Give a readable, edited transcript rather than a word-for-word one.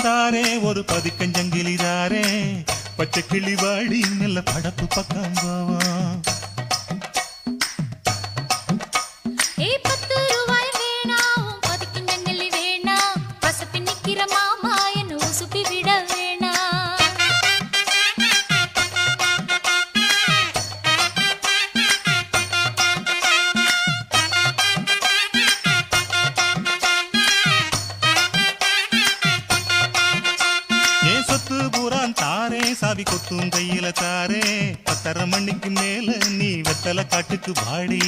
தாரே ஒரு பதிக்கஞ்சங்கிலி தாரே பச்சை கிளி வாடி மெல்ல படப்பு பக்கம் போவோம். தாரே சாவி கொத்தும் கையில தாரே 10:30 மணிக்கு மேல நீ வெத்தல காட்டுக்கு பாடி